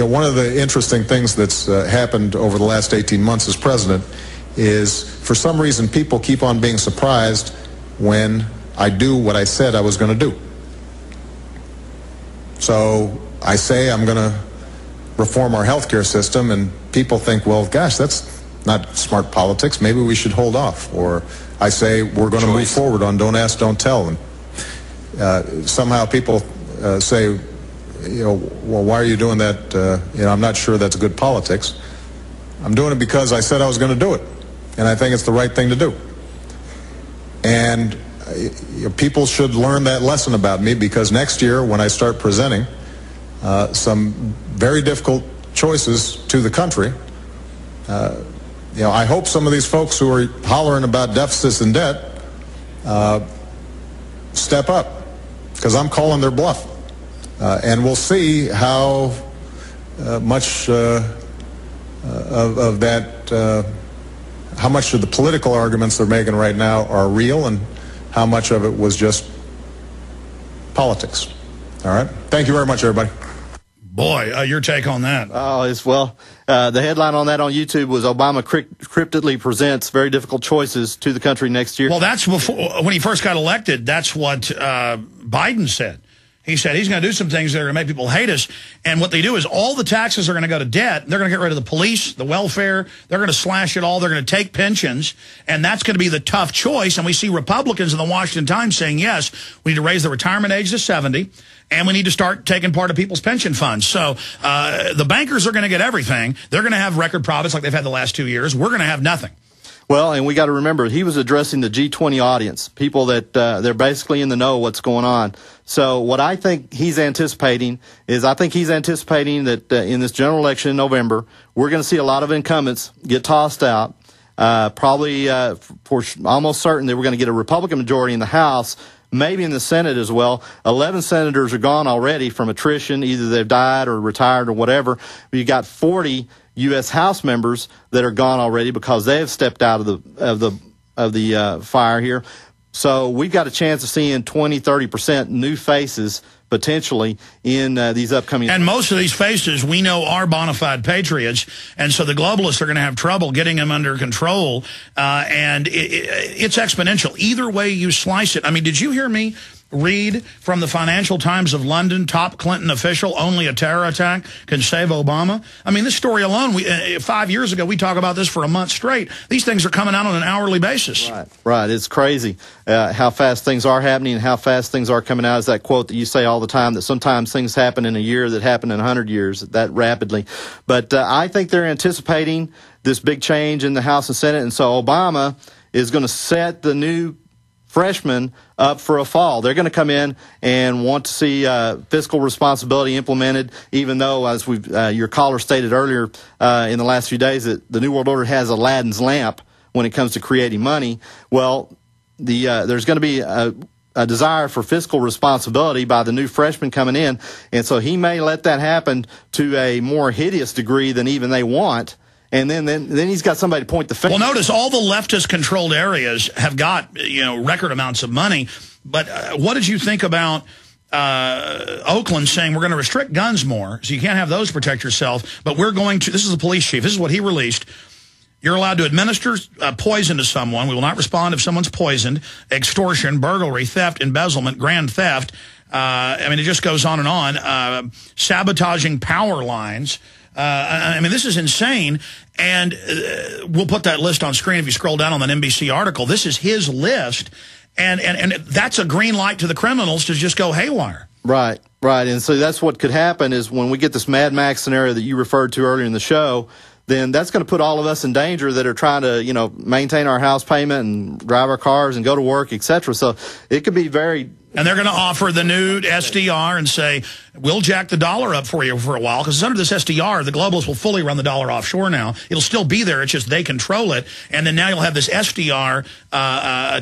one of the interesting things that's happened over the last 18 months as president is, for some reason, people keep on being surprised when I do what I said I was going to do. So I say I'm going to reform our healthcare system, and people think, well, gosh, that's not smart politics. Maybe we should hold off. Or I say we're going to move forward on Don't Ask, Don't Tell. And somehow people say, well, why are you doing that? I'm not sure that's good politics. I'm doing it because I said I was going to do it, and I think it's the right thing to do. And people should learn that lesson about me, because next year when I start presenting some very difficult choices to the country, I hope some of these folks who are hollering about deficits and debt step up, because I'm calling their bluff. And we'll see how much of that, how much of the political arguments they're making right now are real, and how much of it was just politics. All right? Thank you very much, everybody. Boy, your take on that. Oh, the headline on that on YouTube was Obama cryptically presents very difficult choices to the country next year. Well, that's before, when he first got elected, that's what Biden said. He said he's going to do some things that are going to make people hate us. And what they do is all the taxes are going to go to debt. They're going to get rid of the police, the welfare. They're going to slash it all. They're going to take pensions. And that's going to be the tough choice. And we see Republicans in the Washington Times saying, yes, we need to raise the retirement age to 70. And we need to start taking part of people's pension funds. So the bankers are going to get everything. They're going to have record profits like they've had the last 2 years. We're going to have nothing. Well, and we got to remember, he was addressing the G20 audience, people that they're basically in the know what's going on. So what I think he's anticipating is, I think he's anticipating that in this general election in November, we're going to see a lot of incumbents get tossed out. Probably for almost certain that we're going to get a Republican majority in the House, maybe in the Senate as well. 11 senators are gone already from attrition. Either they've died or retired or whatever. But you got 40 U.S. House members that are gone already because they have stepped out of the fire here. So we've got a chance of seeing 20-30% new faces potentially in these upcoming. And most of these faces we know are bona fide patriots, and so the globalists are going to have trouble getting them under control. And it's exponential either way you slice it. I mean, did you hear me read from the Financial Times of London, top Clinton official, only a terror attack can save Obama? I mean, this story alone, 5 years ago, we talked about this for a month straight. These things are coming out on an hourly basis. Right. It's crazy how fast things are happening and how fast things are coming out. Is that quote that you say all the time, that sometimes things happen in a year that happen in 100 years, that rapidly. But I think they're anticipating this big change in the House and Senate, and so Obama is going to set the new freshmen up for a fall. They're going to come in and want to see fiscal responsibility implemented, even though, as your caller stated earlier in the last few days, that the New World Order has Aladdin's lamp when it comes to creating money. Well, there's going to be a desire for fiscal responsibility by the new freshmen coming in, and so he may let that happen to a more hideous degree than even they want. And then he's got somebody to point the finger. Well, notice all the leftist-controlled areas have got, record amounts of money. But what did you think about Oakland saying we're going to restrict guns more, so you can't have those to protect yourself, but we're going to, this is the police chief, this is what he released, you're allowed to administer poison to someone. We will not respond if someone's poisoned. Extortion, burglary, theft, embezzlement, grand theft. It just goes on and on. Sabotaging power lines. This is insane, and we'll put that list on screen if you scroll down on that NBC article. This is his list, and that's a green light to the criminals to just go haywire. Right, and so that's what could happen is when we get this Mad Max scenario that you referred to earlier in the show, then that's going to put all of us in danger that are trying to, maintain our house payment and drive our cars and go to work, etc. So it could be very... And they're going to offer the new SDR and say, we'll jack the dollar up for you for a while, because under this SDR, the globalists will fully run the dollar offshore now. It'll still be there. It's just they control it. And then now you'll have this SDR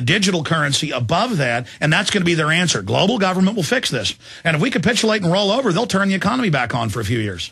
digital currency above that, and that's going to be their answer. Global government will fix this. And if we capitulate and roll over, they'll turn the economy back on for a few years.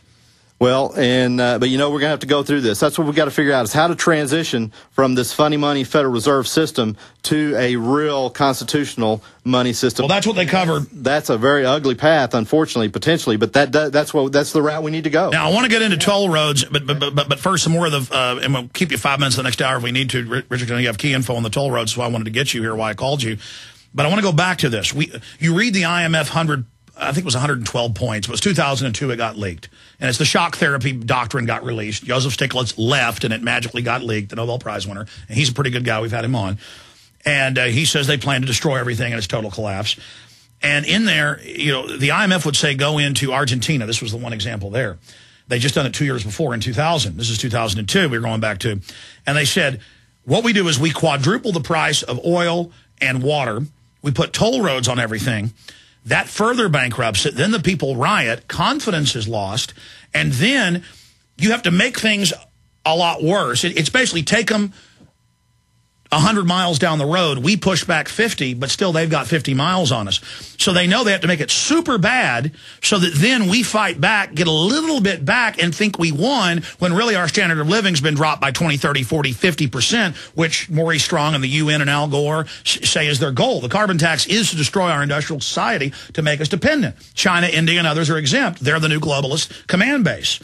Well, and but we're going to have to go through this. That's what we've got to figure out, is how to transition from this funny money Federal Reserve system to a real constitutional money system. Well, that's what they covered. That's a very ugly path, unfortunately, potentially, but that's the route we need to go. Now, I want to get into toll roads, but first, some more of the, and we'll keep you 5 minutes the next hour if we need to. Richard, you have key info on the toll roads, so I wanted to get you here, why I called you. But I want to go back to this. You read the IMF 100, I think it was 112 points. It was 2002 it got leaked. And it's the shock therapy doctrine got released. Joseph Stiglitz left, and it magically got leaked, the Nobel Prize winner. And he's a pretty good guy. We've had him on. And he says they plan to destroy everything and it's total collapse. And in there, the IMF would say go into Argentina. This was the one example there. They just done it 2 years before in 2000. This is 2002 we were going back to. And they said, what we do is we quadruple the price of oil and water. We put toll roads on everything. That further bankrupts it. Then the people riot. Confidence is lost. And then you have to make things a lot worse. It's basically take them 100 miles down the road. We push back 50, but still they've got 50 miles on us. So they know they have to make it super bad so that then we fight back, get a little bit back, and think we won when really our standard of living's been dropped by 20, 30, 40, 50%, which Maurice Strong and the UN and Al Gore say is their goal. The carbon tax is to destroy our industrial society to make us dependent. China, India, and others are exempt. They're the new globalist command base.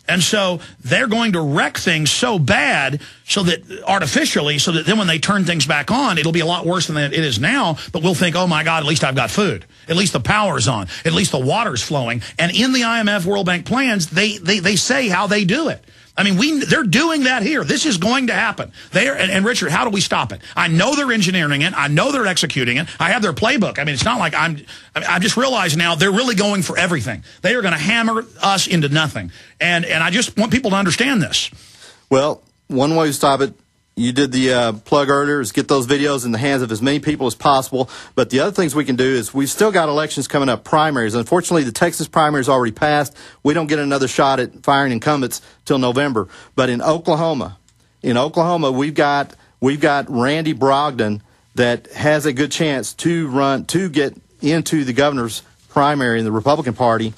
And so they're going to wreck things so bad so that artificially, so that then when they turn things back on, it'll be a lot worse than it is now. But we'll think, oh, my God, at least I've got food. At least the power's on. At least the water's flowing. And in the IMF World Bank plans, they say how they do it. I mean, they're doing that here. This is going to happen. And Richard, how do we stop it? I know they're engineering it. I know they're executing it. I have their playbook. I mean, it's not like I just realized now they're really going for everything. They are going to hammer us into nothing. And I just want people to understand this. Well, one way to stop it, you did the plug earlier, is get those videos in the hands of as many people as possible. But the other things we can do is we've still got elections coming up, primaries. Unfortunately, the Texas primaries already passed. We don't get another shot at firing incumbents till November. But in Oklahoma, we've got Randy Brogdon that has a good chance to get into the governor's primary in the Republican Party.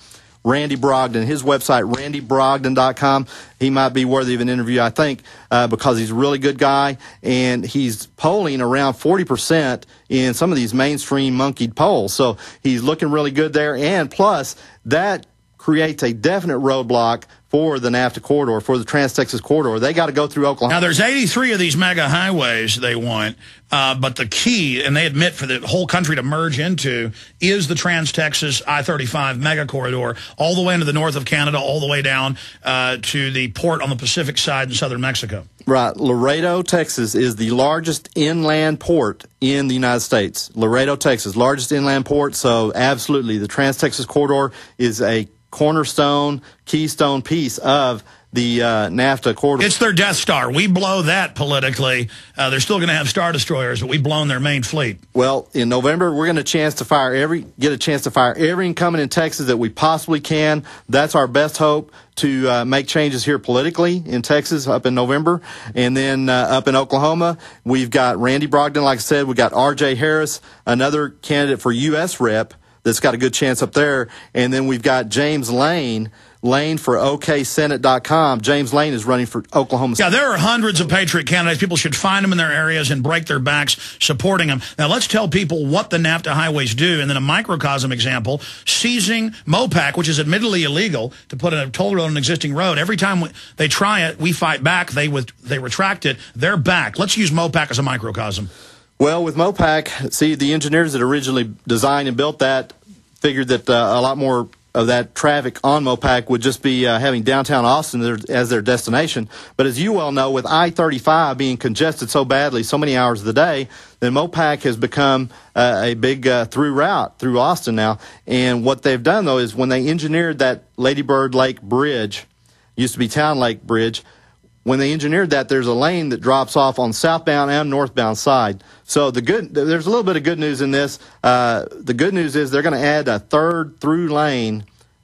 Randy Brogdon, his website, randybrogdon.com. He might be worthy of an interview, I think, because he's a really good guy, and he's polling around 40% in some of these mainstream monkeyed polls. So he's looking really good there, and plus that creates a definite roadblock for the NAFTA corridor, for the Trans-Texas corridor. They got to go through Oklahoma. Now, there's 83 of these mega highways they want, but the key, and they admit for the whole country to merge into, is the Trans-Texas I-35 mega corridor, all the way into the north of Canada, all the way down to the port on the Pacific side in southern Mexico. Right. Laredo, Texas is the largest inland port in the United States. Laredo, Texas, largest inland port, so absolutely the Trans-Texas corridor is a cornerstone, keystone piece of the NAFTA corridor. It's their Death Star. We blow that politically. They're still going to have Star Destroyers, but we've blown their main fleet. Well, in November, we're going to get a chance to fire every incumbent in Texas that we possibly can. That's our best hope to make changes here politically in Texas up in November. And then up in Oklahoma, we've got Randy Brogdon, like I said. We've got R.J. Harris, another candidate for U.S. Rep that's got a good chance up there. And then we've got James Lane for OKSenate.com. James Lane is running for Oklahoma. Yeah, there are hundreds of Patriot candidates. People should find them in their areas and break their backs supporting them. Now, let's tell people what the NAFTA highways do. And then a microcosm example, seizing MOPAC, which is admittedly illegal, to put a toll road on an existing road. Every time they try it, we fight back. They retract it. They're back. Let's use MOPAC as a microcosm. Well, with MOPAC, see, the engineers that originally designed and built that figured that a lot more of that traffic on MOPAC would just be having downtown Austin as their destination. But as you well know, with I-35 being congested so badly, so many hours of the day, then MOPAC has become a big through route through Austin now. And what they've done, though, is when they engineered that Lady Bird Lake Bridge, used to be Town Lake Bridge, when they engineered that, there's a lane that drops off on southbound and northbound side. So there's a little bit of good news in this. The good news is they're going to add a third through lane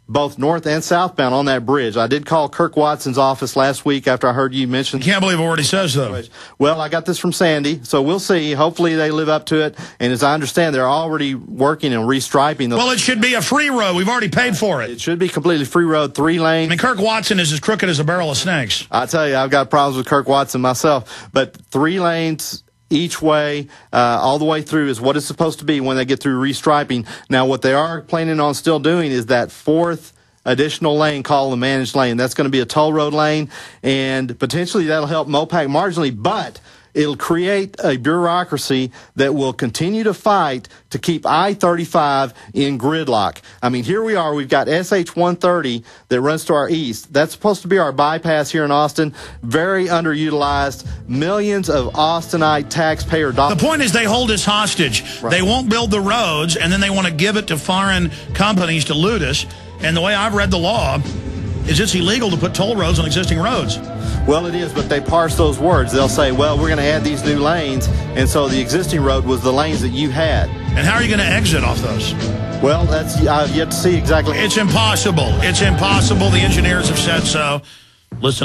both north and southbound on that bridge. I did call Kirk Watson's office last week after I heard you mention. I can't believe what he says, though. Well, I got this from Sandy, so we'll see. Hopefully they live up to it. And as I understand, they're already working and restriping. Well, it should be a free road. We've already paid for it. It should be completely free road, 3 lanes. I mean, Kirk Watson is as crooked as a barrel of snakes. I tell you, I've got problems with Kirk Watson myself. But 3 lanes each way, all the way through is what it's supposed to be when they get through restriping. Now, what they are planning on still doing is that 4th additional lane called the managed lane. That's going to be a toll road lane, and potentially that'll help Mopac marginally, but it'll create a bureaucracy that will continue to fight to keep I-35 in gridlock. I mean, here we are. We've got SH-130 that runs to our east. That's supposed to be our bypass here in Austin. Very underutilized. Millions of Austinite taxpayer dollars. The point is they hold us hostage. Right. They won't build the roads, and then they want to give it to foreign companies to loot us. And the way I've read the law is it's illegal to put toll roads on existing roads. Well, it is, but they parse those words. They'll say, well, we're going to add these new lanes, and so the existing road was the lanes that you had. And how are you going to exit off those? Well, that's I've yet to see exactly. It's impossible. It's impossible. The engineers have said so. Listen.